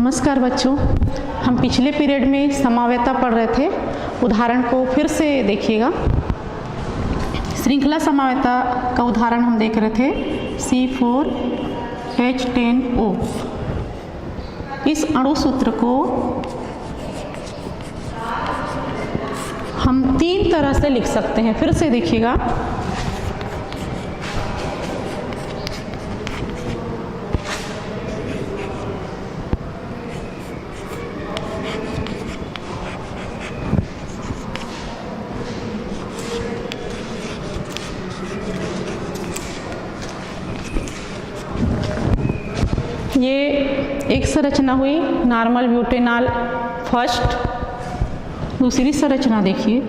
नमस्कार बच्चों, हम पिछले पीरियड में समावेता पढ़ रहे थे। उदाहरण को फिर से देखिएगा। श्रृंखला समावेता का उदाहरण हम देख रहे थे C4H10O। इस अणु सूत्र को हम तीन तरह से लिख सकते हैं। फिर से देखिएगा। ये एक संरचना हुई नॉर्मल ब्यूटेनॉल फर्स्ट। दूसरी संरचना देखिए,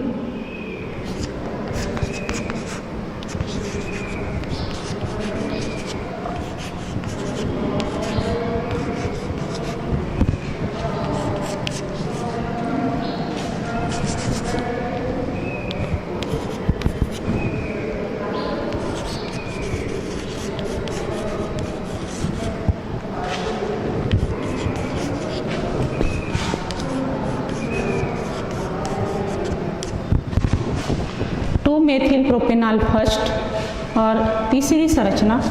मेथिल प्रोपेनॉल फर्स्ट। और तीसरी संरचना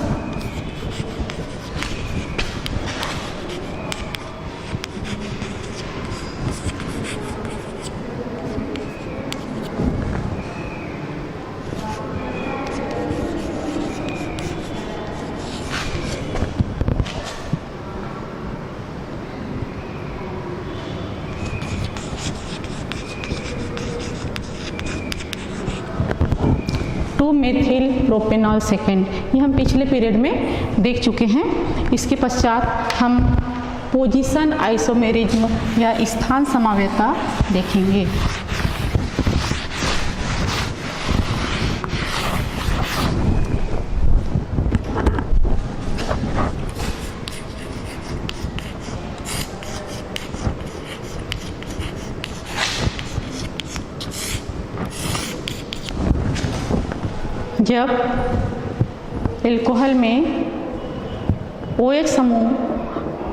मेथिल प्रोपेनॉल सेकेंड। ये हम पिछले पीरियड में देख चुके हैं। इसके पश्चात हम पोजीशन आइसोमेरिज्म या स्थान समावेता देखेंगे। जब एल्कोहल में OH समूह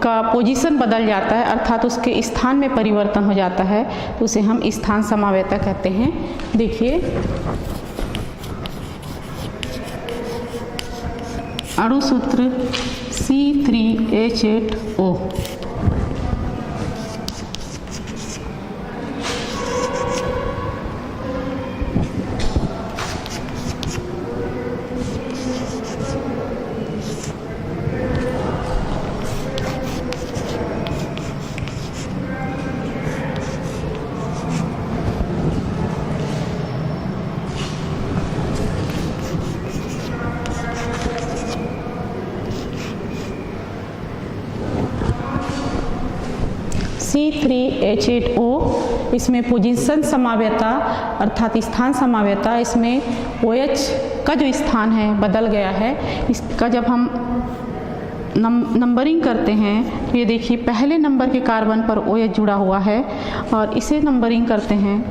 का पोजीशन बदल जाता है, अर्थात उसके स्थान में परिवर्तन हो जाता है, तो उसे हम स्थान समावेता कहते हैं। देखिए, अणु सूत्र C3H8O। C3H8O, इसमें पोजीशन समावेता अर्थात स्थान समावेता, इसमें OH का जो स्थान है बदल गया है। इसका जब हम नंबरिंग करते हैं तो ये देखिए, पहले नंबर के कार्बन पर OH जुड़ा हुआ है और इसे नंबरिंग करते हैं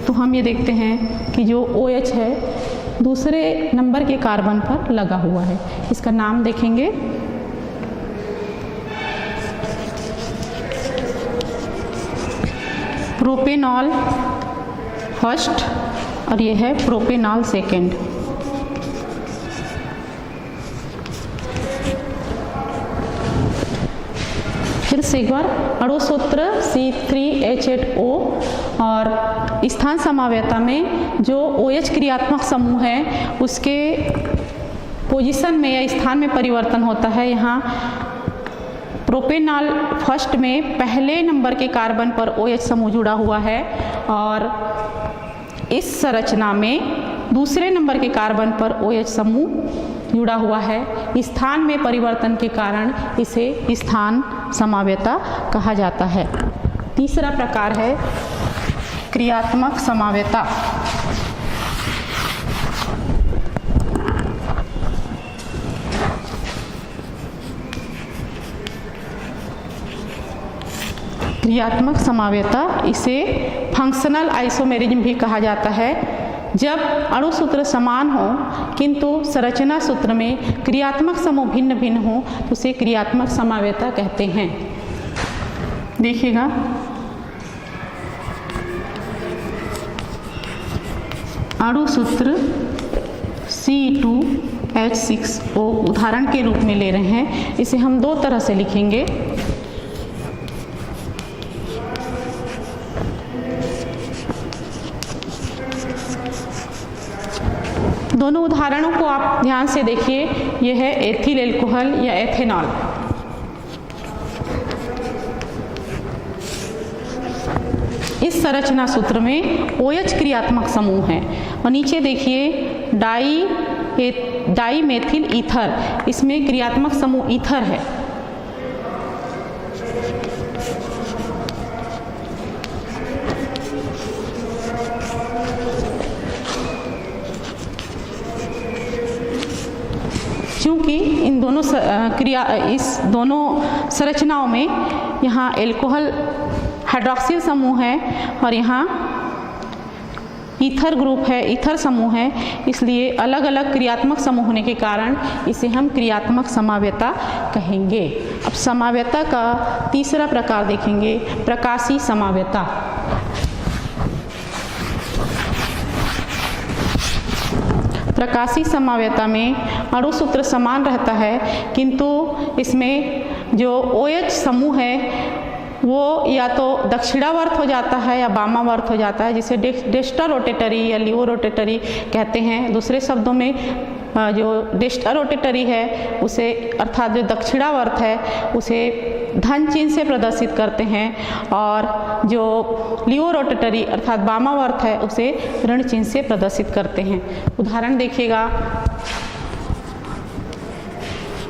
तो हम ये देखते हैं कि जो OH है दूसरे नंबर के कार्बन पर लगा हुआ है। इसका नाम देखेंगे, प्रोपेनॉल फर्स्ट और ये है प्रोपेनॉल सेकेंड। फिर से एक बार, अणु सूत्र C3H8O और स्थान समावेता में जो OH क्रियात्मक समूह है उसके पोजीशन में या स्थान में परिवर्तन होता है। यहाँ प्रोपेनॉल फर्स्ट में पहले नंबर के कार्बन पर OH समूह जुड़ा हुआ है और इस संरचना में दूसरे नंबर के कार्बन पर OH समूह जुड़ा हुआ है। स्थान में परिवर्तन के कारण इसे स्थान समावेता कहा जाता है। तीसरा प्रकार है क्रियात्मक समावेता। क्रियात्मक समावेता, इसे फंक्शनल आइसोमेरिज्म भी कहा जाता है। जब अणु सूत्र समान हो किंतु संरचना सूत्र में क्रियात्मक समूह भिन्न भिन्न हो तो उसे क्रियात्मक समावेता कहते हैं। देखिएगा, अणु सूत्र C2H6O उदाहरण के रूप में ले रहे हैं। इसे हम दो तरह से लिखेंगे। दोनों उदाहरणों को आप ध्यान से देखिए। यह है एथिल एल्कोहल या एथेनॉल। इस संरचना सूत्र में OH क्रियात्मक समूह है और नीचे देखिए डाई मेथिल ईथर, इसमें क्रियात्मक समूह ईथर है। क्योंकि इन दोनों इस दोनों संरचनाओं में यहाँ एल्कोहल हाइड्रॉक्सिल समूह है और यहाँ ईथर ग्रुप है, ईथर समूह है, इसलिए अलग अलग क्रियात्मक समूह होने के कारण इसे हम क्रियात्मक समाव्यता कहेंगे। अब समाव्यता का तीसरा प्रकार देखेंगे, प्रकाशीय समाव्यता। प्रकाशीय समाव्यता में अणु सूत्र समान रहता है, किंतु इसमें जो OH समूह है वो या तो दक्षिणावर्त हो जाता है या वामावर्त हो जाता है, जिसे डेस्टा रोटेटरी या लियो रोटेटरी कहते हैं। दूसरे शब्दों में जो डेस्टा रोटेटरी है उसे, अर्थात जो दक्षिणावर्त है उसे धन चिन्ह से प्रदर्शित करते हैं और जो लियो रोटेटरी अर्थात वामावर्त है उसे ऋण चिन्ह से प्रदर्शित करते हैं। उदाहरण देखिएगा,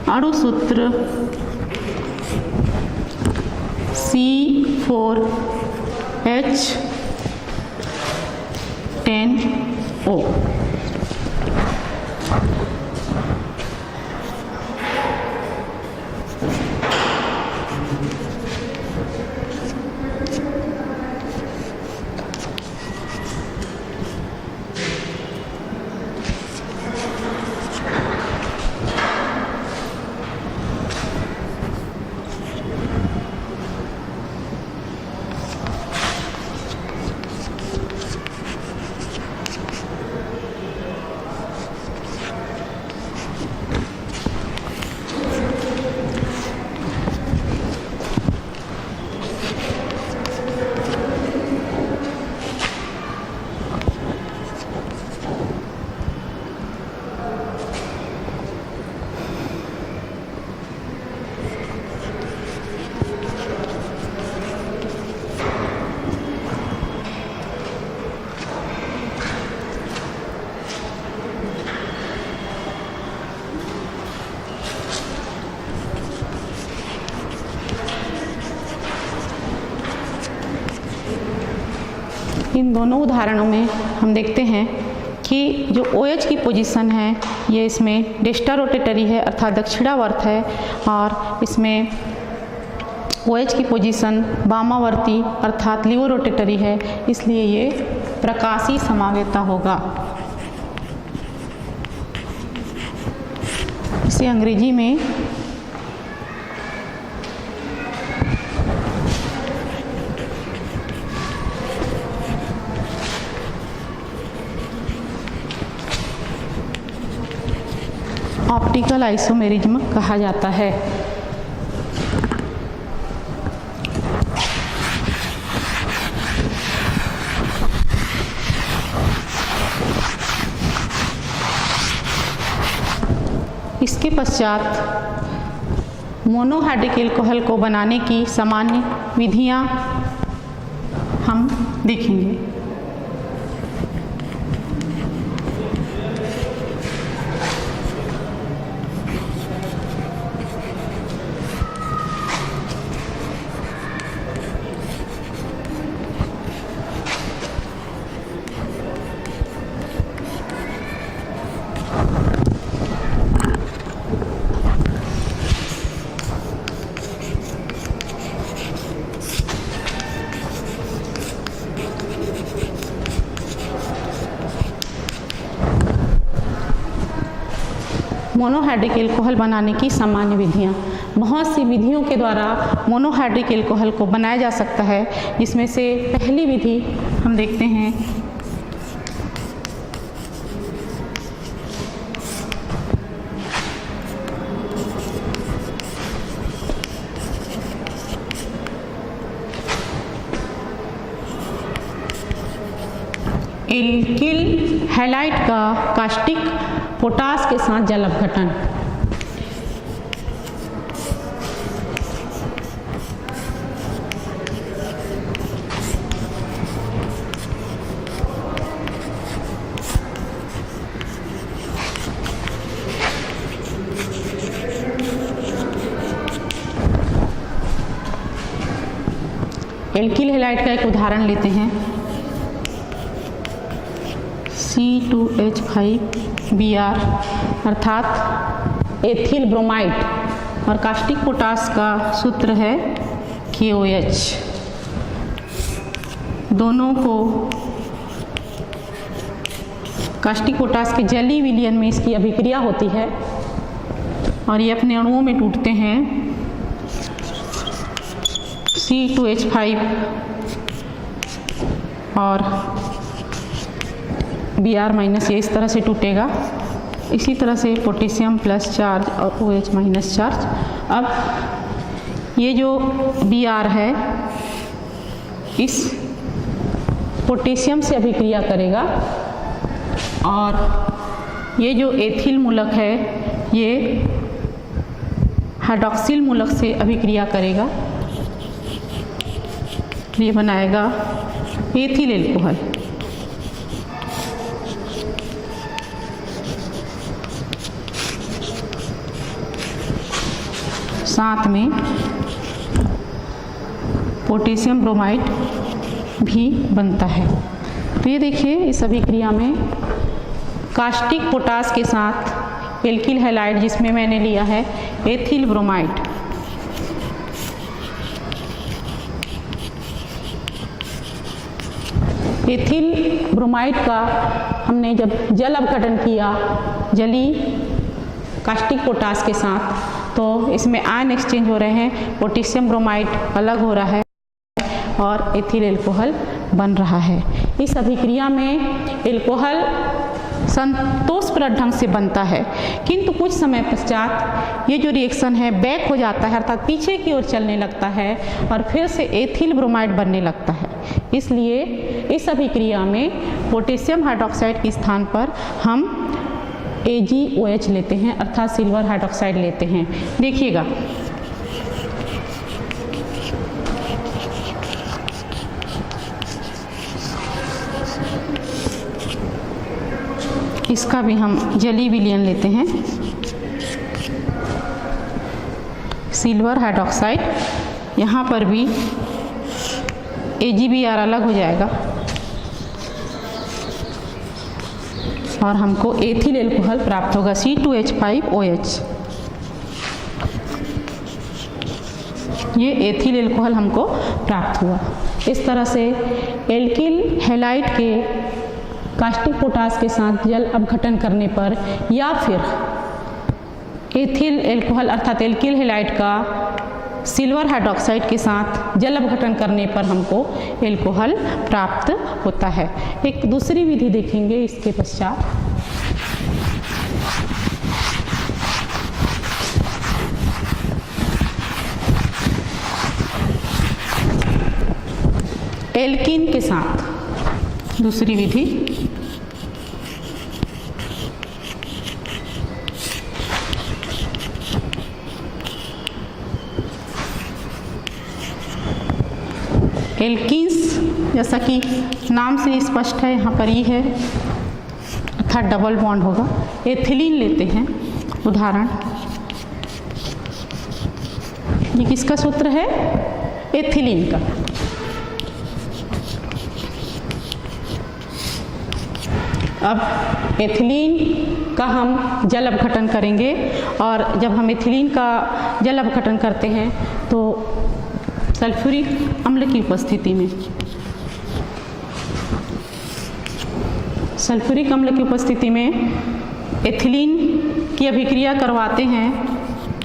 अणु सूत्र C4H10O। इन दोनों उदाहरणों में हम देखते हैं कि जो OH की पोजीशन है ये इसमें डेस्टा रोटेटरी है अर्थात दक्षिणावर्त है और इसमें OH की पोजीशन वामावर्ती अर्थात लियो रोटेटरी है, इसलिए ये प्रकाशीय समाव्यता होगा। इसे अंग्रेजी में ऑप्टिकल आइसोमेरिज्म कहा जाता है। इसके पश्चात मोनोहाइड्रिक एल्कोहल को बनाने की सामान्य विधियां हम देखेंगे। मोनोहाइड्रिक एल्कोहल बनाने की सामान्य विधियाँ। बहुत सी विधियों के द्वारा मोनोहाइड्रिक एल्कोहल को बनाया जा सकता है, जिसमें से पहली विधि हम देखते हैं एल्किल हैलाइड का कास्टिक पोटास के साथ जल अपघटन। एल्किल हैलाइड का एक उदाहरण लेते हैं, C2H5Br अर्थात एथिल ब्रोमाइड, और कास्टिक पोटास का सूत्र है KOH। दोनों को कास्टिक पोटास के जलीय विलयन में इसकी अभिक्रिया होती है और ये अपने अणुओं में टूटते हैं। C2H5 और Br- ये इस तरह से टूटेगा। इसी तरह से पोटेशियम प्लस चार्ज और OH माइनस चार्ज। अब ये जो Br है इस पोटेशियम से अभिक्रिया करेगा और ये जो एथिल मूलक है ये हाइड्रॉक्सिल मूलक से अभिक्रिया करेगा, ये बनाएगा एथिल एल्कोहल। साथ में पोटेशियम ब्रोमाइड भी बनता है। तो ये देखिए इस अभिक्रिया में कास्टिक पोटास के साथ एल्किल हैलाइड, जिसमें मैंने लिया है एथिल ब्रोमाइड, एथिल ब्रोमाइड का हमने जब जल अपघटन किया जलीय कास्टिक पोटास के साथ, तो इसमें आयन एक्सचेंज हो रहे हैं, पोटेशियम ब्रोमाइड अलग हो रहा है और एथिल एल्कोहल बन रहा है। इस अभिक्रिया में एल्कोहल संतोषप्रद ढंग से बनता है, किंतु कुछ समय पश्चात ये जो रिएक्शन है बैक हो जाता है, अर्थात पीछे की ओर चलने लगता है और फिर से एथिल ब्रोमाइड बनने लगता है। इसलिए इस अभिक्रिया में पोटेशियम हाइड्रोक्साइड के स्थान पर हम AgOH लेते हैं, अर्थात सिल्वर हाइड्रोक्साइड लेते हैं। देखिएगा इसका भी हम जलीय विलयन लेते हैं, सिल्वर हाइड्रोक्साइड। यहाँ पर भी AgBr अलग हो जाएगा और हमको एथिल एल्कोहल प्राप्त होगा, C2H5OH। ये एथिल एल्कोहल हमको प्राप्त हुआ। इस तरह से एल्किल हैलाइड के कास्टिक पोटास के साथ जल अपघटन करने पर या फिर एथिल एल्कोहल अर्थात एल्किल हैलाइड का सिल्वर हाइड्रोक्साइड के साथ जल अपघटन करने पर हमको एल्कोहल प्राप्त होता है। एक दूसरी विधि देखेंगे इसके पश्चात। एल्कीन के साथ दूसरी विधि, एल्कीन्स जैसा कि नाम से स्पष्ट है, यहाँ पर ई है अर्थात डबल बॉन्ड होगा। एथिलीन लेते हैं उदाहरण, ये किसका सूत्र है? एथिलीन का। अब एथिलीन का हम जल अपघटन करेंगे और जब हम एथिलीन का जल अपघटन करते हैं तो सल्फ्यूरिक अम्ल की उपस्थिति में, सल्फ्यूरिक अम्ल की उपस्थिति में एथिलीन की अभिक्रिया करवाते हैं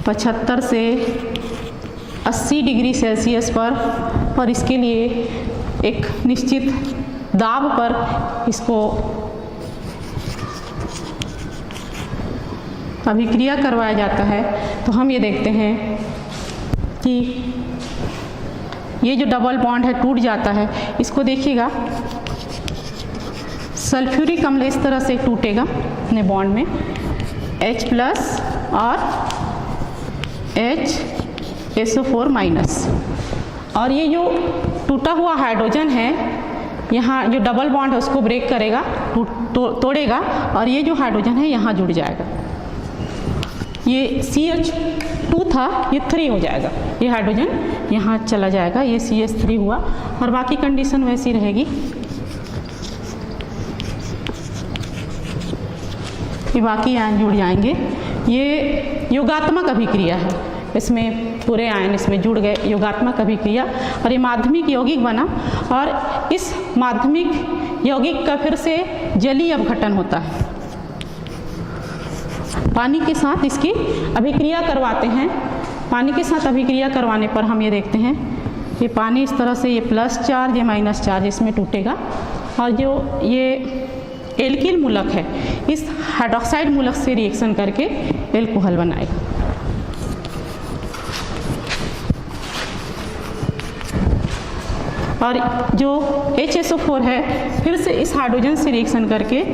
75 से 80 डिग्री सेल्सियस पर, और इसके लिए एक निश्चित दाब पर इसको अभिक्रिया करवाया जाता है। तो हम ये देखते हैं कि ये जो डबल बॉन्ड है टूट जाता है। इसको देखिएगा, सल्फ्यूरिक अम्ल इस तरह से टूटेगा अपने बॉन्ड में, H+ और HSO4 माइनस, और ये जो टूटा हुआ हाइड्रोजन है यहाँ जो डबल बॉन्ड है उसको ब्रेक करेगा, तोड़ेगा, और ये जो हाइड्रोजन है यहाँ जुड़ जाएगा। ये CH2 था, ये 3 हो जाएगा, ये हाइड्रोजन यहाँ चला जाएगा, ये CH3 हुआ, और बाकी कंडीशन वैसी रहेगी। ये बाकी आयन जुड़ जाएंगे। ये योगात्मक अभिक्रिया है, इसमें पूरे आयन इसमें जुड़ गए, योगात्मक अभिक्रिया, और ये माध्यमिक यौगिक बना, और इस माध्यमिक यौगिक का फिर से जलीय अपघटन होता है। पानी के साथ इसकी अभिक्रिया करवाते हैं। पानी के साथ अभिक्रिया करवाने पर हम ये देखते हैं कि पानी इस तरह से ये प्लस चार्ज, ये माइनस चार्ज इसमें टूटेगा, और जो ये एल्किल मूलक है इस हाइड्रोक्साइड मूलक से रिएक्शन करके एल्कोहल बनाएगा। और जो HSO4 है फिर से इस हाइड्रोजन से रिएक्शन करके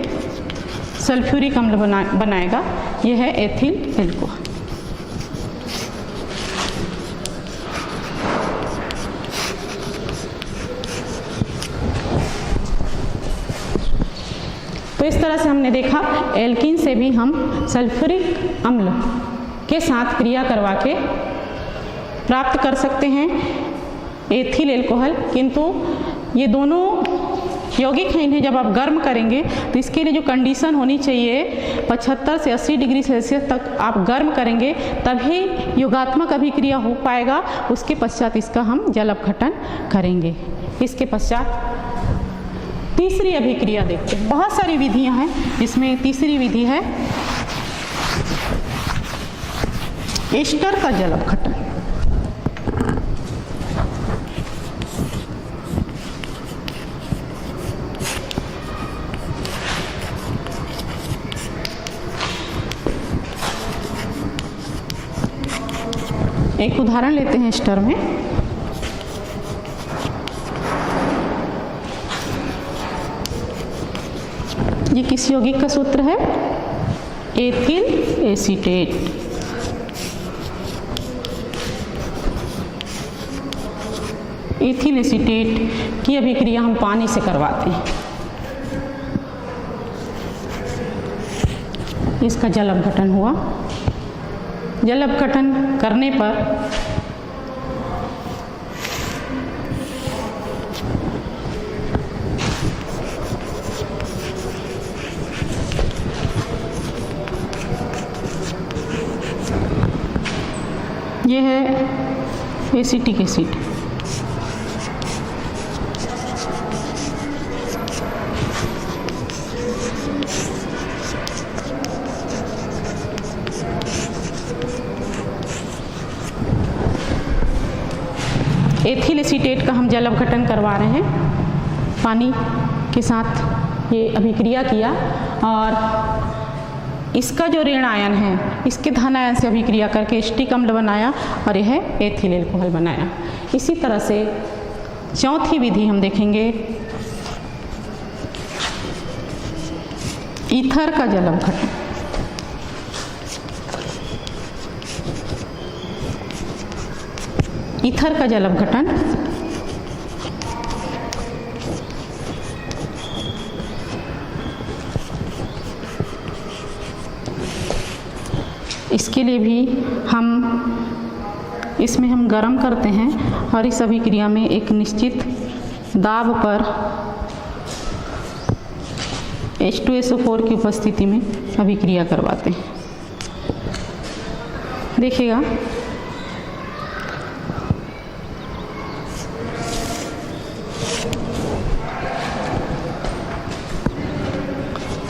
सल्फ्यूरिक अम्ल बनाएगा, यह है एथिल एल्कोहल। तो इस तरह से हमने देखा एल्कीन से भी हम सल्फ्यूरिक अम्ल के साथ क्रिया करवा के प्राप्त कर सकते हैं एथिल एल्कोहल। किंतु ये दोनों यौगिक हैं, इन्हें जब आप गर्म करेंगे तो इसके लिए जो कंडीशन होनी चाहिए 75 से 80 डिग्री सेल्सियस तक आप गर्म करेंगे, तभी योगात्मक अभिक्रिया हो पाएगा। उसके पश्चात इसका हम जल अपघटन करेंगे। इसके पश्चात तीसरी अभिक्रिया देखते हैं। बहुत सारी विधियां हैं, इसमें तीसरी विधि है एस्टर का जल अपघटन। एक उदाहरण लेते हैं एस्टर में। ये किस यौगिक का सूत्र है? Ethyl acetate. एथिल एसीटेट की अभिक्रिया हम पानी से करवाते हैं। इसका जल अपघटन हुआ। जल अपघटन करने पर यह है एसिटिक एसिड। एथिल एसीटेट का हम जल अपघटन करवा रहे हैं। पानी के साथ ये अभिक्रिया किया और इसका जो ऋण आयन है इसके धन आयन से अभिक्रिया करके एस्टिक अम्ल बनाया और यह एथिल एल्कोहल बनाया। इसी तरह से चौथी विधि हम देखेंगे ईथर का जल अपघटन। ईथर का जल अपघटन इसके लिए भी इसमें हम गर्म करते हैं और इस अभिक्रिया में एक निश्चित दाब पर H2SO4 की उपस्थिति में अभिक्रिया करवाते हैं। देखिएगा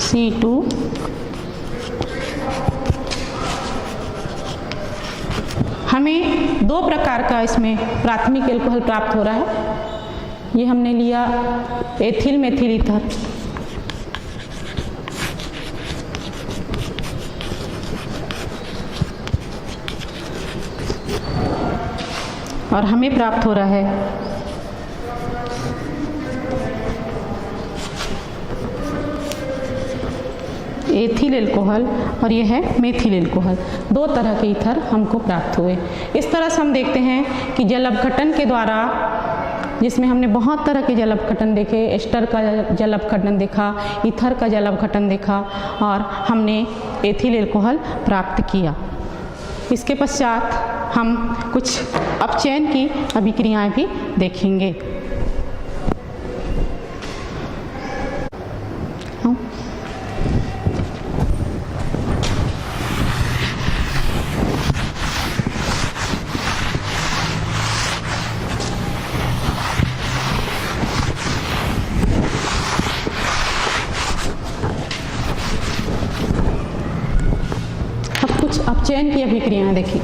C2 हमें दो प्रकार का इसमें प्राथमिक एल्कोहल प्राप्त हो रहा है। ये हमने लिया एथिल मेथिल ईथर, और हमें प्राप्त हो रहा है एथिल एल्कोहल, और यह है मेथिल एल्कोहल। दो तरह के ईथर हमको प्राप्त हुए। इस तरह से हम देखते हैं कि जल अपघटन के द्वारा, जिसमें हमने बहुत तरह के जल अपघटन देखे, एस्टर का जल अपघटन देखा, ईथर का जल अपघटन देखा, और हमने एथिल एल्कोहल प्राप्त किया। इसके पश्चात हम कुछ अपचयन की अभिक्रियाएं भी देखेंगे। अपचयन की अभिक्रियाएं देखिए।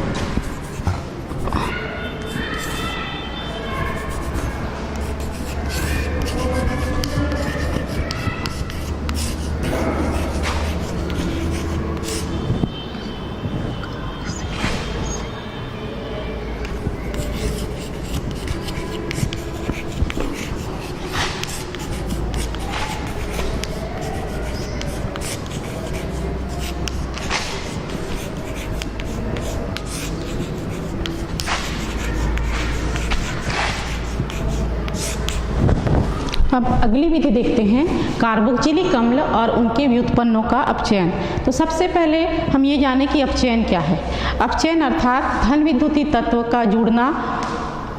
अब अगली विधि देखते हैं कार्बोक्जिलिक अम्ल और उनके व्युत्पन्नों का अपचयन। तो सबसे पहले हम ये जाने कि अपचयन क्या है। अपचयन अर्थात धन विद्युतीय तत्व का जुड़ना,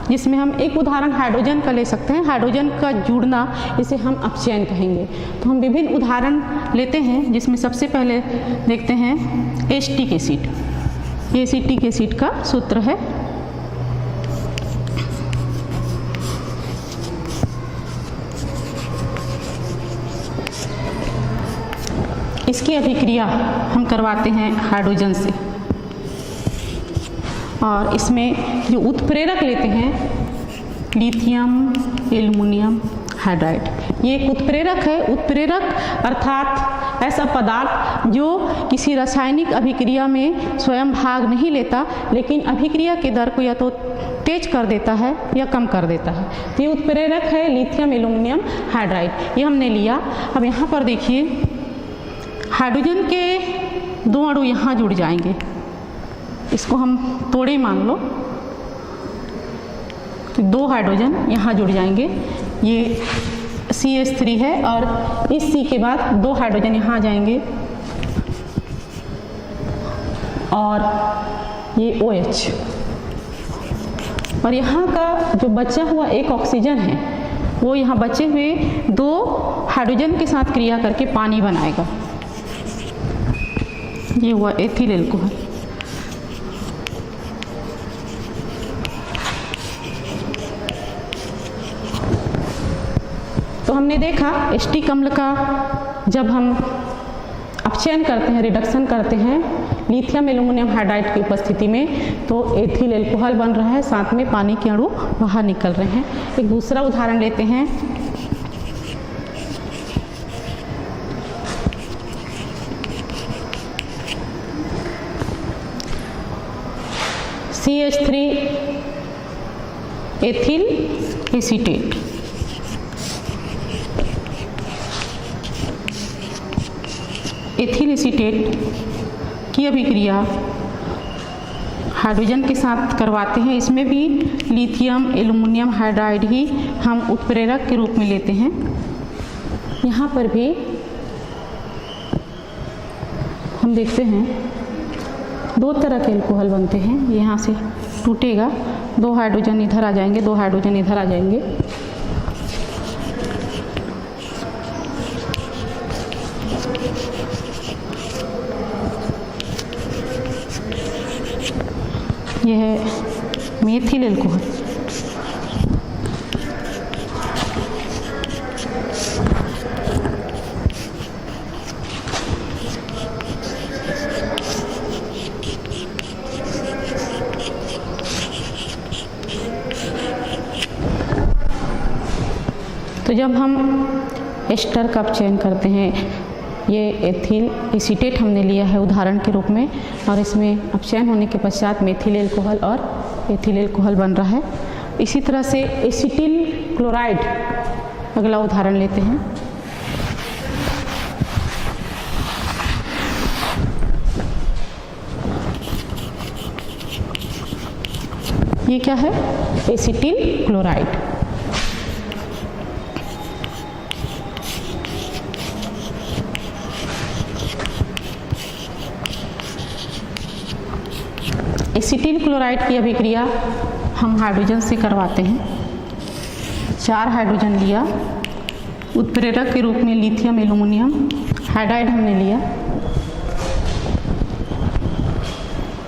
जिसमें हम एक उदाहरण हाइड्रोजन का ले सकते हैं। हाइड्रोजन का जुड़ना, इसे हम अपचयन कहेंगे। तो हम विभिन्न उदाहरण लेते हैं, जिसमें सबसे पहले देखते हैं एसिटिक एसिड। एसिटिक एसिड का सूत्र है इसकी अभिक्रिया हम करवाते हैं हाइड्रोजन से, और इसमें जो उत्प्रेरक लेते हैं लिथियम एल्युमिनियम हाइड्राइड। ये एक उत्प्रेरक है। उत्प्रेरक अर्थात ऐसा पदार्थ जो किसी रासायनिक अभिक्रिया में स्वयं भाग नहीं लेता, लेकिन अभिक्रिया के दर को या तो तेज कर देता है या कम कर देता है। तो ये उत्प्रेरक है लिथियम एल्युमिनियम हाइड्राइड। ये हमने लिया। अब यहाँ पर देखिए, हाइड्रोजन के दो अणु यहाँ जुड़ जाएंगे। इसको हम तोड़े मान लो, तो दो हाइड्रोजन यहाँ जुड़ जाएंगे। ये CH3 है, और इस C के बाद दो हाइड्रोजन यहाँ आ जाएंगे, और ये OH। और यहाँ का जो बचा हुआ एक ऑक्सीजन है, वो यहाँ बचे हुए दो हाइड्रोजन के साथ क्रिया करके पानी बनाएगा। ये हुआ एथिल एल्कोहल। तो हमने देखा एसिटिक अम्ल का जब हम अपचयन करते हैं, रिडक्शन करते हैं लिथियम एल्युमिनियम हाइड्राइड की उपस्थिति में, तो एथिल एल्कोहल बन रहा है, साथ में पानी के अणु बाहर निकल रहे हैं। एक दूसरा उदाहरण लेते हैं। CH3 ethyl acetate. Ethyl acetate की अभिक्रिया हाइड्रोजन के साथ करवाते हैं। इसमें भी लिथियम एल्युमिनियम हाइड्राइड ही हम उत्प्रेरक के रूप में लेते हैं। यहाँ पर भी हम देखते हैं दो तरह के एल्कोहल बनते हैं। यहाँ से टूटेगा, दो हाइड्रोजन इधर आ जाएंगे, दो हाइड्रोजन इधर आ जाएंगे। यह है मेथिल एल्कोहल। तो जब हम एस्टर का चयन करते हैं, ये एथिल एसीटेट हमने लिया है उदाहरण के रूप में, और इसमें अपचयन होने के पश्चात मेथिल एल्कोहल और एथिल एल्कोहल बन रहा है। इसी तरह से एसिटिल क्लोराइड अगला उदाहरण लेते हैं। ये क्या है? Acetyl chloride. एसिटिल क्लोराइड की अभिक्रिया हम हाइड्रोजन से करवाते हैं। 4 हाइड्रोजन लिया, उत्प्रेरक के रूप में लिथियम एल्यूमिनियम हाइड्राइड हमने लिया।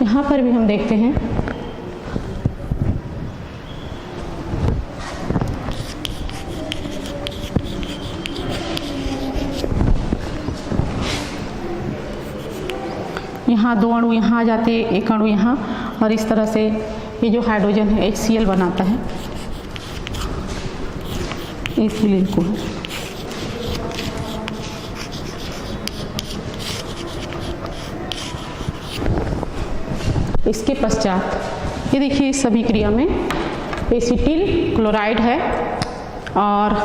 यहाँ पर भी हम देखते हैं यहाँ 2 अणु यहाँ आ जाते, 1 अणु यहाँ, और इस तरह से ये जो हाइड्रोजन है HCl बनाता है, एथिल एल्कोहल। इसके पश्चात ये देखिए इस अभिक्रिया में एसिटिल क्लोराइड है, और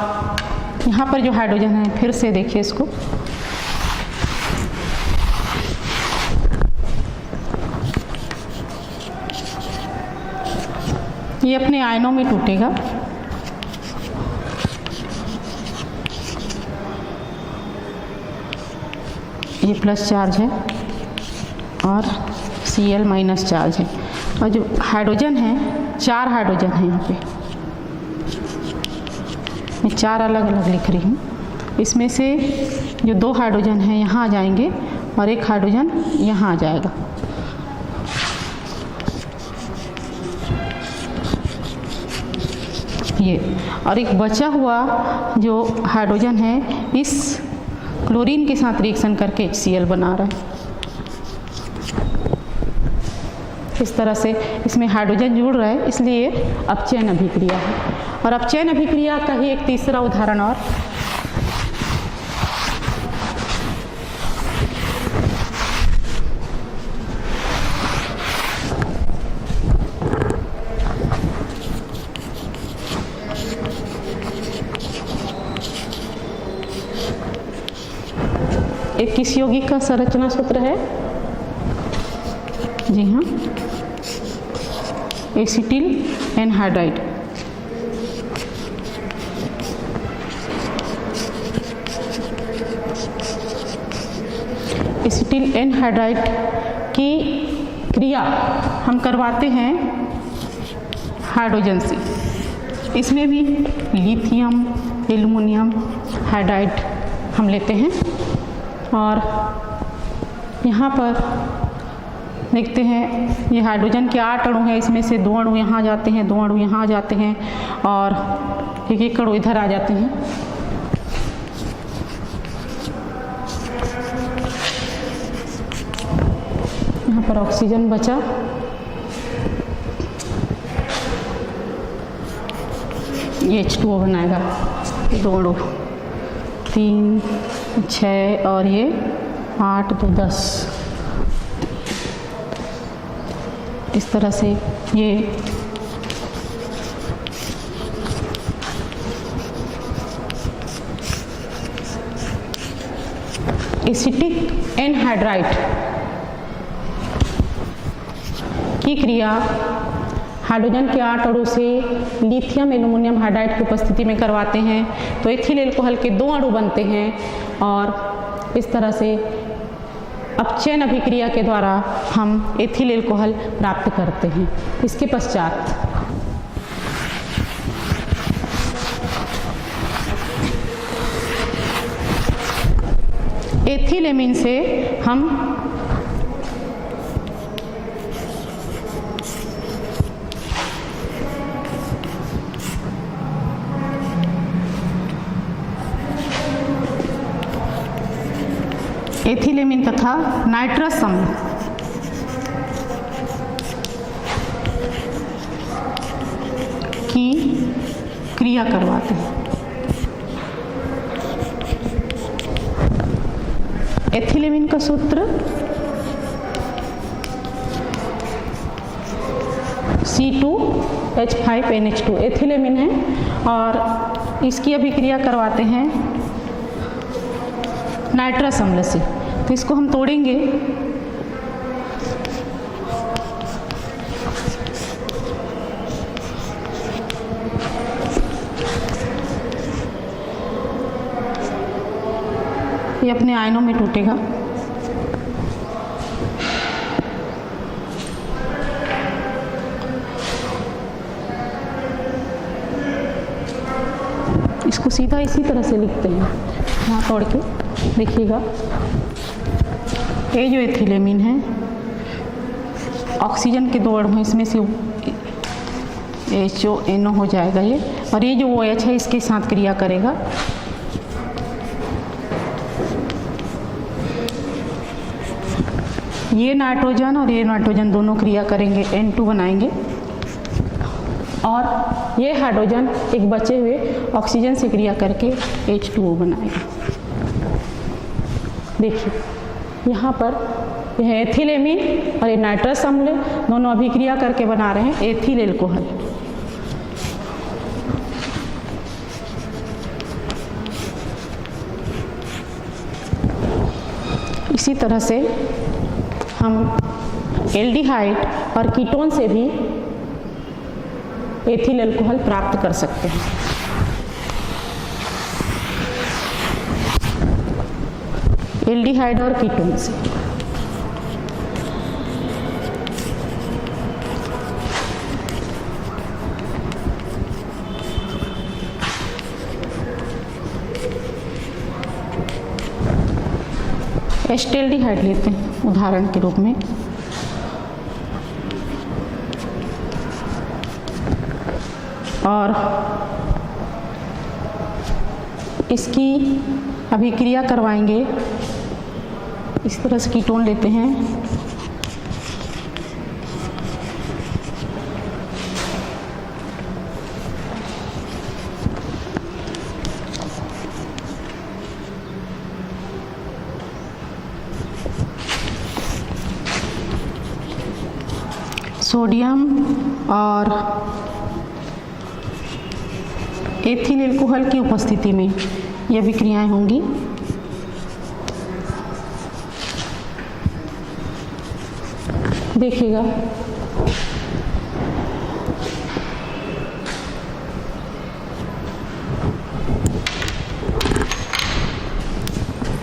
यहाँ पर जो हाइड्रोजन है फिर से देखिए इसको, ये अपने आयनों में टूटेगा। ये प्लस चार्ज है और Cl माइनस चार्ज है, और जो हाइड्रोजन है 4 हाइड्रोजन है यहाँ पे, मैं 4 अलग अलग लिख रही हूँ। इसमें से जो 2 हाइड्रोजन हैं यहाँ आ जाएंगे और 1 हाइड्रोजन यहाँ आ जाएगा। ये और एक बचा हुआ जो हाइड्रोजन है इस क्लोरीन के साथ रिएक्शन करके HCl बना रहा है। इस तरह से इसमें हाइड्रोजन जुड़ रहा है, इसलिए अपचयन अभिक्रिया है। और अपचयन अभिक्रिया का ही एक तीसरा उदाहरण और एक किस यौगिक का संरचना सूत्र है? जी हाँ, एसिटिल एनहाइड्राइड। एसिटिल एनहाइड्राइड की क्रिया हम करवाते हैं हाइड्रोजन से। इसमें भी लिथियम एल्यूमिनियम हाइड्राइड हम लेते हैं, और यहाँ पर देखते हैं ये हाइड्रोजन के 8 अणु हैं, इसमें से 2 अणु यहाँ जाते हैं, 2 अणु यहाँ आ जाते हैं, और 1 अणु इधर आ जाते हैं। यहाँ पर ऑक्सीजन बचा, ये H2O बनाएगा। 2 अणु 3 6 और ये 8 2 10। इस तरह से ये एसिटिक एनहाइड्राइड की क्रिया हाइड्रोजन के 8 अणु से लिथियम एल्यूमिनियम हाइड्राइड की उपस्थिति में करवाते हैं, तो एथिल एल्कोहल के 2 अणु बनते हैं, और इस तरह से अपचयन अभिक्रिया के द्वारा हम एथिल एल्कोहल प्राप्त करते हैं। इसके पश्चात एथिलेमीन से हम एथिलेमीन तथा नाइट्रस अम्ल की क्रिया करवाते हैं। एथिलेमिन का सूत्र C2H5NH2 एथिलेमिन है और इसकी अभिक्रिया करवाते हैं नाइट्रस अम्ल से। तो इसको हम तोड़ेंगे। ये अपने आयनों में टूटेगा। इसको सीधा इसी तरह से लिखते हैं, यहाँ तोड़ के देखिएगा। ये जो एथिलेमिन है, ऑक्सीजन के 2 अणु हैं, इसमें से HONO हो जाएगा ये, और ये जो OH है इसके साथ क्रिया करेगा। ये नाइट्रोजन और ये नाइट्रोजन दोनों क्रिया करेंगे, N2 बनाएंगे, और ये हाइड्रोजन एक बचे हुए ऑक्सीजन से क्रिया करके H2O बनाएगा। देखिए यहाँ पर यह एथिलेमिन और ये नाइट्रस अम्ल दोनों अभिक्रिया करके बना रहे हैं एथिल एल्कोहल। इसी तरह से हम एल्डिहाइड और कीटोन से भी एथिल एल्कोहल प्राप्त कर सकते हैं। एल्डिहाइड और कीटोन से एस्टेल्डिहाइड लेते हैं उदाहरण के रूप में। और इसकी अभिक्रिया करवाएंगे, इस तरह से कीटोन लेते हैं। सोडियम और एथिल एल्कोहल की उपस्थिति में यह विक्रियाएं होंगी। देखिएगा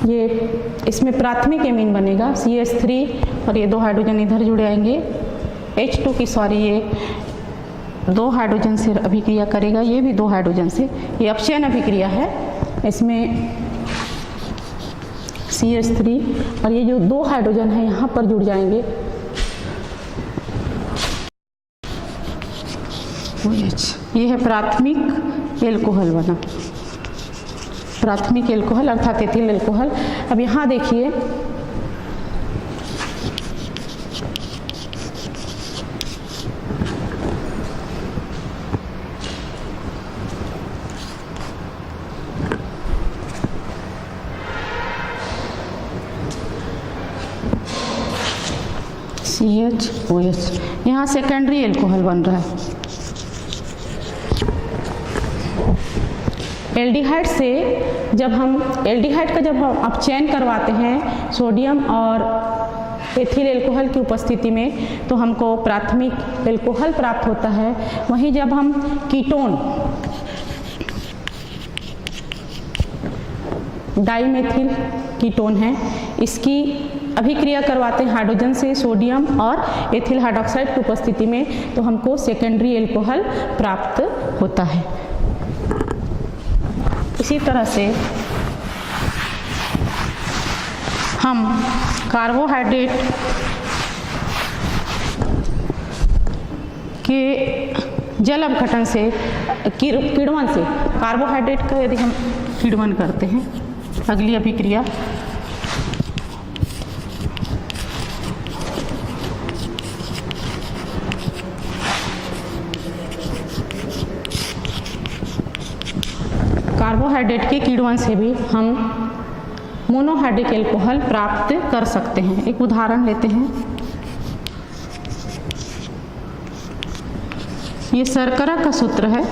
ये इसमें प्राथमिक एमीन बनेगा CH3 और ये 2 हाइड्रोजन इधर जुड़ आएंगे। H2 की सॉरी ये 2 हाइड्रोजन से अभिक्रिया करेगा, ये भी 2 हाइड्रोजन से, ये अपचयन अभिक्रिया है। इसमें CH3 और ये जो 2 हाइड्रोजन है यहाँ पर जुड़ जाएंगे OH। ये है प्राथमिक एल्कोहल बना, प्राथमिक एल्कोहल अर्थात एथिल एल्कोहल। अब यहाँ देखिए CHOH, यहाँ सेकेंडरी एल्कोहल बन रहा है। एल्डिहाइड से जब हम एल्डिहाइड का जब हम अपचयन करवाते हैं सोडियम और एथिल एल्कोहल की उपस्थिति में तो हमको प्राथमिक एल्कोहल प्राप्त होता है। वहीं जब हम कीटोन डाइमेथिल कीटोन है, इसकी अभिक्रिया करवाते हैं हाइड्रोजन से सोडियम और एथिल हाइड्रोक्साइड की उपस्थिति में तो हमको सेकेंडरी एल्कोहल प्राप्त होता है। इसी तरह से हम कार्बोहाइड्रेट के जल अपघटन से किण्वन से कार्बोहाइड्रेट का यदि हम किण्वन करते हैं, अगली अभिक्रिया कार्बोहाइड्रेट के किण्वन से भी हम मोनोहाइड्रिक एल्कोहल प्राप्त कर सकते हैं। एक उदाहरण लेते हैं। ये शर्करा का सूत्र है,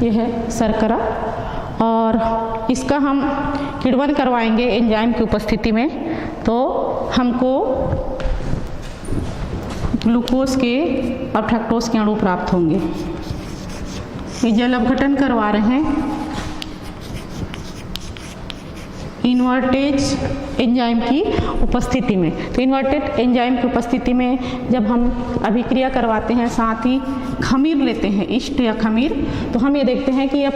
ये है शर्करा, और इसका हम किण्वन करवाएंगे एंजाइम की उपस्थिति में, तो हमको ग्लूकोज के और फ्रक्टोज के अणु प्राप्त होंगे। ये जल अपघटन करवा रहे हैं इन्वर्टेज एंजाइम की उपस्थिति में। तो इन्वर्टेड एंजाइम की उपस्थिति में जब हम अभिक्रिया करवाते हैं, साथ ही खमीर लेते हैं, ईस्ट या खमीर, तो हम ये देखते हैं कि ये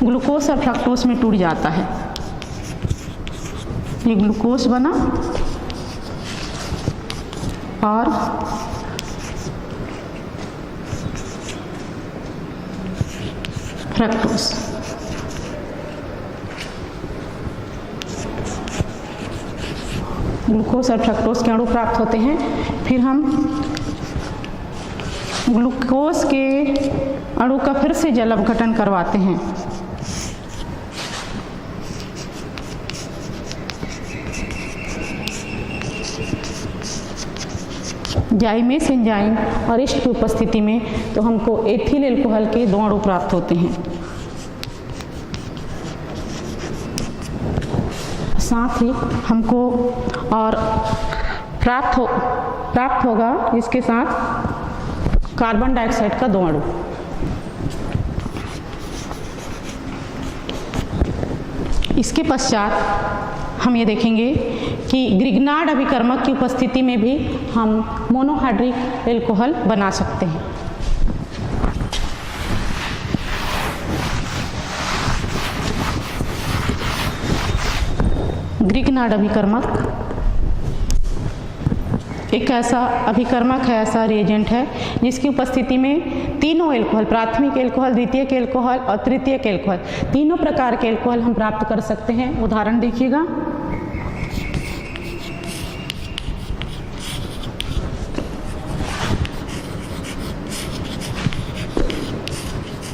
ग्लूकोज और फ्रक्टोज में टूट जाता है। ये ग्लूकोज बना और फ्रक्टोज। ग्लूकोज और फ्रक्टोज के अणु प्राप्त होते हैं। फिर हम ग्लूकोज के अणु का फिर से जल अपघटन करवाते हैं। जाइमेस एंजाइम और ईस्ट की उपस्थिति में, तो हमको एथिल एल्कोहल के 2 अणु प्राप्त होते हैं। साथ ही हमको और प्राप्त होगा इसके साथ कार्बन डाइऑक्साइड का 2 अणु। इसके पश्चात हम ये देखेंगे कि ग्रिग्नार्ड अभिकर्मक की उपस्थिति में भी हम मोनोहाइड्रिक एल्कोहल बना सकते हैं। ग्रिग्नार्ड अभिकर्मक एक ऐसा अभिकर्मक है, ऐसा रिएजेंट है जिसकी उपस्थिति में तीनों एल्कोहल, प्राथमिक एल्कोहल, द्वितीयक एल्कोहल और तृतीयक एल्कोहल, तीनों प्रकार के एल्कोहल हम प्राप्त कर सकते हैं। उदाहरण देखिएगा।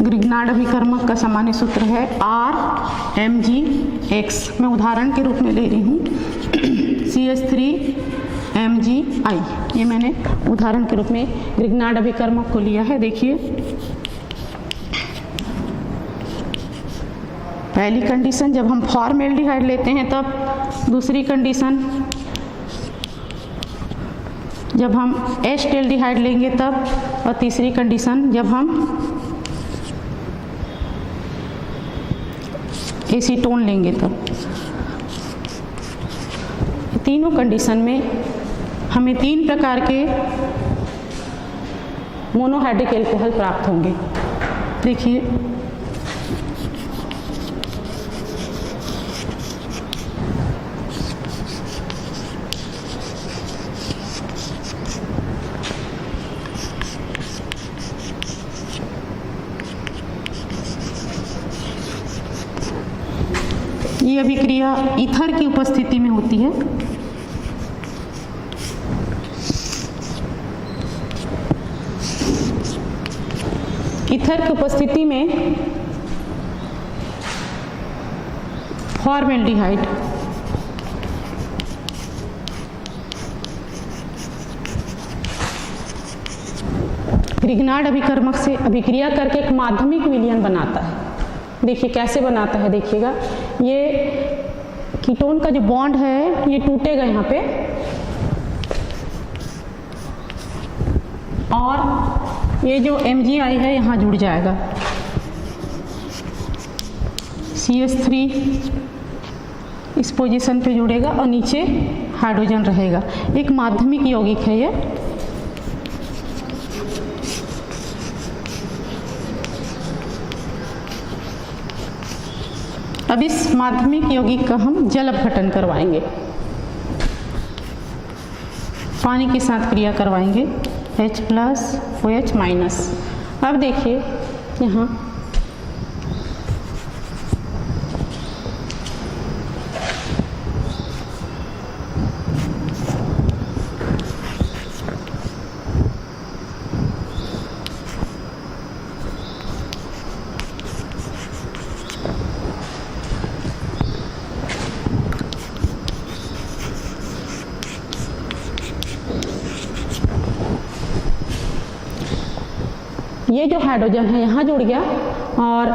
ग्रिग्नार्ड अभिकर्मक का सामान्य सूत्र है RMgX। मैं उदाहरण के रूप में ले रही हूँ CH3MgI। ये मैंने उदाहरण के रूप में ग्रिग्नार्ड अभिकर्मक को लिया है। देखिए, पहली कंडीशन जब हम फॉर्मेल्डिहाइड लेते हैं तब, दूसरी कंडीशन जब हम एस्टेल्डिहाइड लेंगे तब, और तीसरी कंडीशन जब हम एसीटोन लेंगे तब। तीनों कंडीशन में हमें 3 प्रकार के मोनोहाइड्रिक एल्कोहल प्राप्त होंगे। देखिए, ये अभिक्रिया ईथर की उपस्थिति में होती है। ईथर की उपस्थिति में फॉर्मेल्डिहाइड ग्रिग्नार्ड अभिकर्मक से अभिक्रिया करके एक माध्यमिक विलयन बनाता है। देखिए कैसे बनाता है, देखिएगा, ये कीटोन का जो बॉन्ड है ये टूटेगा यहाँ पे, और ये जो MgI है यहाँ जुड़ जाएगा। CH3 इस पोजीशन पे जुड़ेगा और नीचे हाइड्रोजन रहेगा। एक माध्यमिक यौगिक है ये। अब इस माध्यमिक यौगिक का हम जल अपघटन करवाएंगे, पानी के साथ क्रिया करवाएंगे, H+ OH-। अब देखिए यहाँ ये जो हाइड्रोजन है यहाँ जुड़ गया और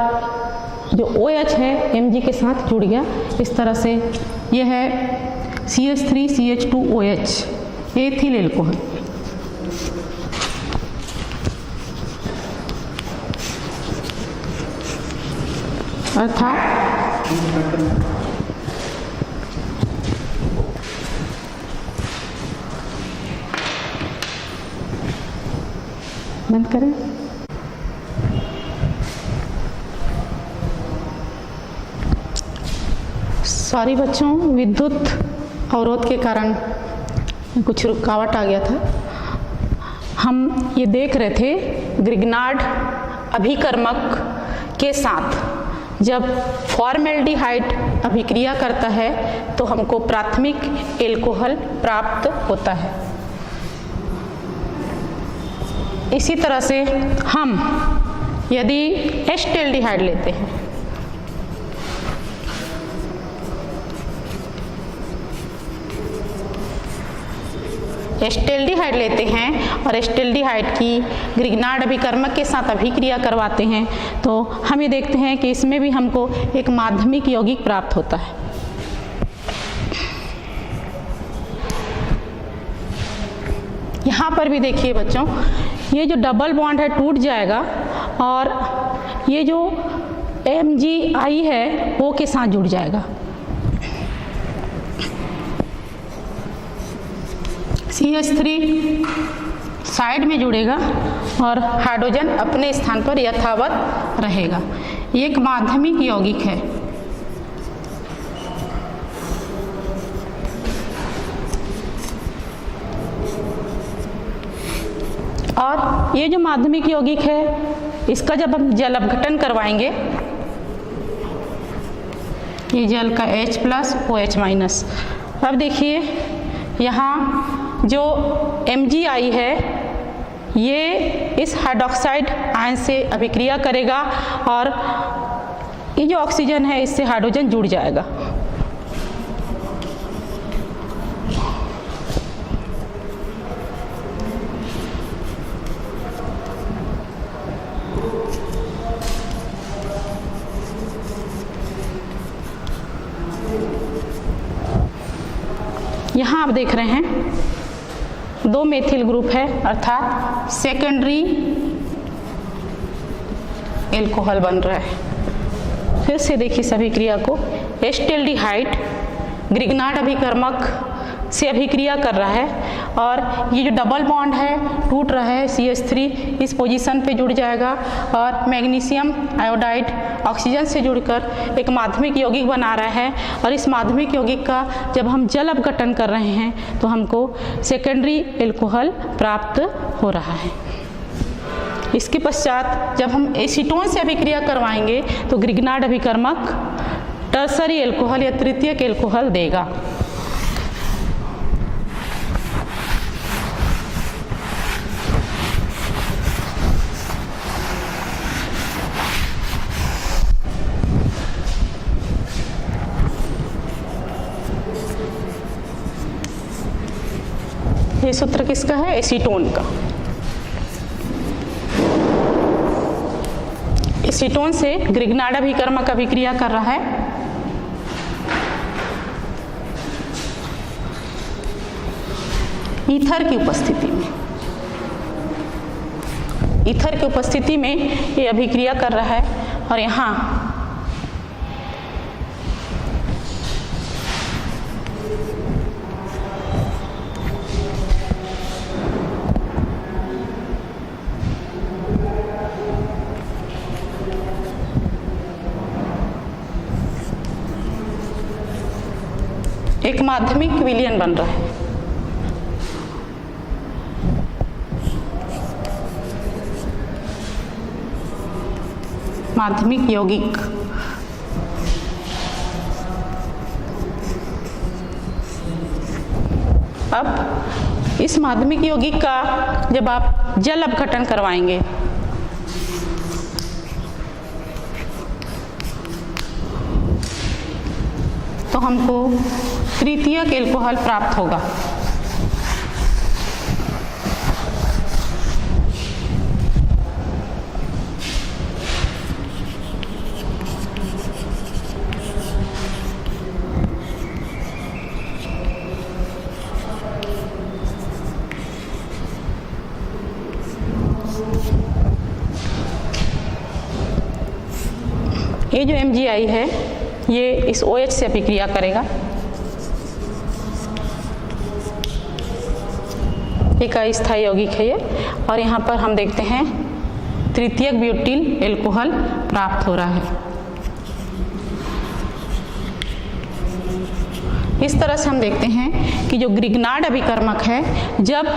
जो OH है Mg के साथ जुड़ गया। इस तरह से ये है CH3CH2OH, एथिल एल्कोहल। अर्थात बंद करें। सॉरी बच्चों, विद्युत अवरोध के कारण कुछ रुकावट आ गया था। हम ये देख रहे थे ग्रिग्नार्ड अभिकर्मक के साथ जब फॉर्मेल्डिहाइड अभिक्रिया करता है तो हमको प्राथमिक एल्कोहल प्राप्त होता है। इसी तरह से हम यदि एस्टेल्डिहाइड लेते हैं, एस्टेल्डिहाइड लेते हैं और एस्टेल्डिहाइड की ग्रिग्नार्ड अभिकर्मक के साथ अभिक्रिया करवाते हैं तो हम ये देखते हैं कि इसमें भी हमको एक माध्यमिक यौगिक प्राप्त होता है। यहाँ पर भी देखिए बच्चों, ये जो डबल बॉन्ड है टूट जाएगा और ये जो MgI है O के साथ जुड़ जाएगा। CH3 साइड में जुड़ेगा और हाइड्रोजन अपने स्थान पर यथावत रहेगा। ये एक माध्यमिक यौगिक है। और ये जो माध्यमिक यौगिक है इसका जब हम जल अपघटन करवाएंगे, ये जल का H+ OH-। अब देखिए यहाँ जो MgI है ये इस हाइड्रोक्साइड आयन से अभिक्रिया करेगा और ये जो ऑक्सीजन है इससे हाइड्रोजन जुड़ जाएगा। यहाँ आप देख रहे हैं 2 मेथिल ग्रुप है अर्थात सेकेंडरी एल्कोहल बन रहा है। फिर से देखिए सभी क्रिया को, एस्टेल्डिहाइड ग्रिग्नार्ड अभिकर्मक से अभिक्रिया कर रहा है और ये जो डबल बॉन्ड है टूट रहा है, CH3 इस पोजीशन पे जुड़ जाएगा और मैग्नीशियम आयोडाइड ऑक्सीजन से जुड़कर एक माध्यमिक यौगिक बना रहा है। और इस माध्यमिक यौगिक का जब हम जल अपघटन कर रहे हैं तो हमको सेकेंडरी एल्कोहल प्राप्त हो रहा है। इसके पश्चात जब हम एसीटोन से अभिक्रिया करवाएंगे तो ग्रिग्नार्ड अभिकर्मक टर्सरी एल्कोहल या तृतीयक एल्कोहल देगा। ये सूत्र किसका है? एसीटोन का। एसीटोन से ग्रिग्नार्ड अभिकर्मक अभिक्रिया कर रहा है। ईथर की उपस्थिति में, ईथर की उपस्थिति में ये अभिक्रिया कर रहा है और यहाँ एक माध्यमिक विलयन बन रहा है। माध्यमिक यौगिक अब इस माध्यमिक यौगिक का जब आप जल अपघटन करवाएंगे तो हमको तृतीयक एल्कोहल प्राप्त होगा। ये जो MgI है ये इस OH से अभिक्रिया करेगा। एक अस्थायी यौगिक है ये, और यहाँ पर हम देखते हैं तृतीयक ब्यूटिल एल्कोहल प्राप्त हो रहा है। इस तरह से हम देखते हैं कि जो ग्रिग्नार्ड अभिकर्मक है, जब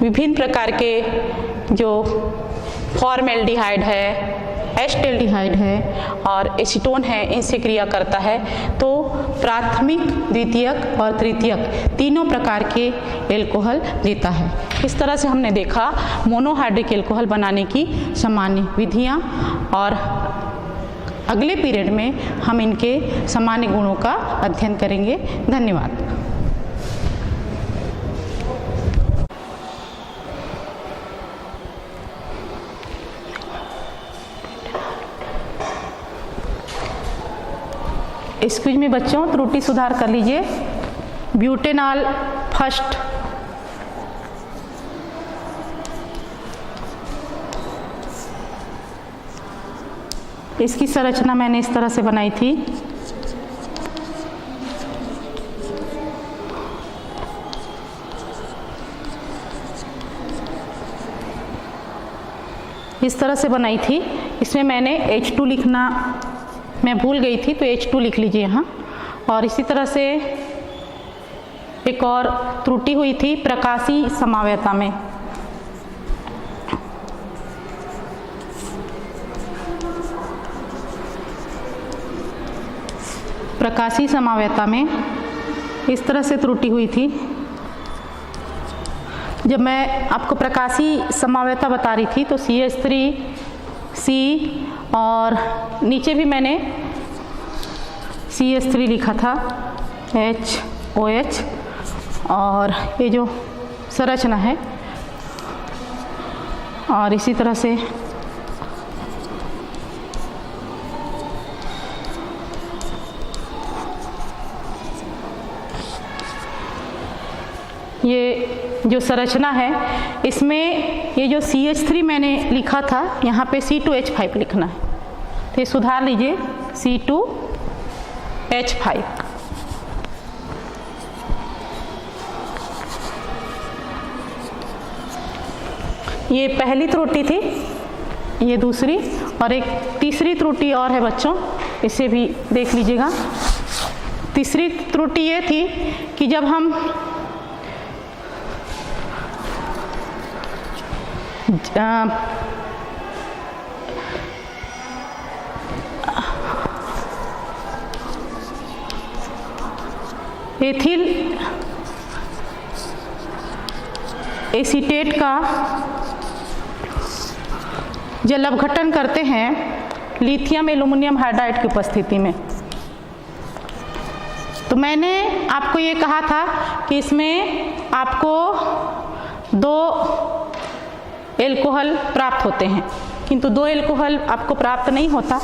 विभिन्न प्रकार के जो फॉर्मेल्डिहाइड है, एस्टेल्डिहाइड है और एसीटोन है, इनसे क्रिया करता है तो प्राथमिक, द्वितीयक और तृतीयक तीनों प्रकार के एल्कोहल देता है। इस तरह से हमने देखा मोनोहाइड्रिक एल्कोहल बनाने की सामान्य विधियां, और अगले पीरियड में हम इनके सामान्य गुणों का अध्ययन करेंगे। धन्यवाद। इस क्विज में बच्चों त्रुटि सुधार कर लीजिए। ब्यूटेनॉल फर्स्ट, इसकी संरचना मैंने इस तरह से बनाई थी। इस तरह से बनाई थी। इसमें मैंने H2 लिखना मैं भूल गई थी, तो H2 लिख लीजिए यहाँ। और इसी तरह से एक और त्रुटि हुई थी प्रकाशीय समावयता में। प्रकाशीय समावयता में इस तरह से त्रुटि हुई थी। जब मैं आपको प्रकाशीय समावयता बता रही थी तो CH3C और नीचे भी मैंने CH3 लिखा था, HOH, और ये जो संरचना है, और इसी तरह से ये जो संरचना है, इसमें ये जो CH3 मैंने लिखा था, यहाँ पे C2H5 लिखना है, तो ये सुधार लीजिए C2H5। ये पहली त्रुटि थी, ये दूसरी, और एक तीसरी त्रुटि और है बच्चों, इसे भी देख लीजिएगा। तीसरी त्रुटि ये थी कि जब हम एथिल एसीटेट का जल अपघटन करते हैं लिथियम एल्यूमिनियम हाइड्राइड की उपस्थिति में, तो मैंने आपको ये कहा था कि इसमें आपको 2 एल्कोहल प्राप्त होते हैं, किंतु 2 एल्कोहल आपको प्राप्त नहीं होता।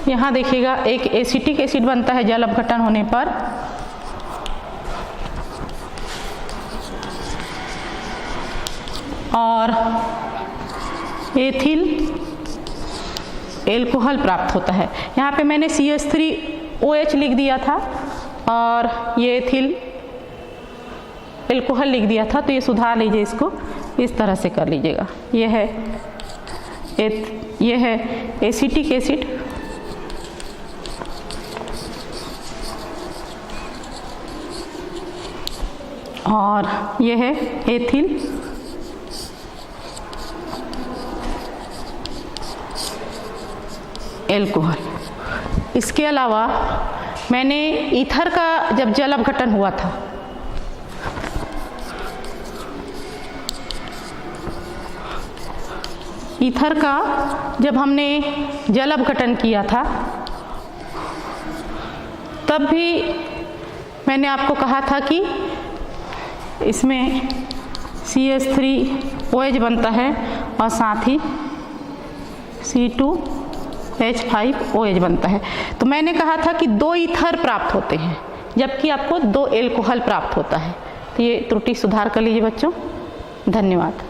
यहाँ देखिएगा एक एसिटिक एसिड बनता है जल अपघटन होने पर, और एथिल एल्कोहल प्राप्त होता है। यहाँ पे मैंने CH3OH लिख दिया था और ये एथिल एल्कोहल लिख दिया था, तो ये सुधार लीजिए, इसको इस तरह से कर लीजिएगा। ये है एसिटिक एसिड, और ये है एथिल एल्कोहल। इसके अलावा मैंने ईथर का जब जल अपघटन हुआ था, ईथर का जब हमने जल अपघटन किया था, तब भी मैंने आपको कहा था कि इसमें CH3OH बनता है और साथ ही C2H5OH बनता है। तो मैंने कहा था कि 2 ईथर प्राप्त होते हैं, जबकि आपको 2 एल्कोहल प्राप्त होता है। तो ये त्रुटि सुधार कर लीजिए बच्चों। धन्यवाद।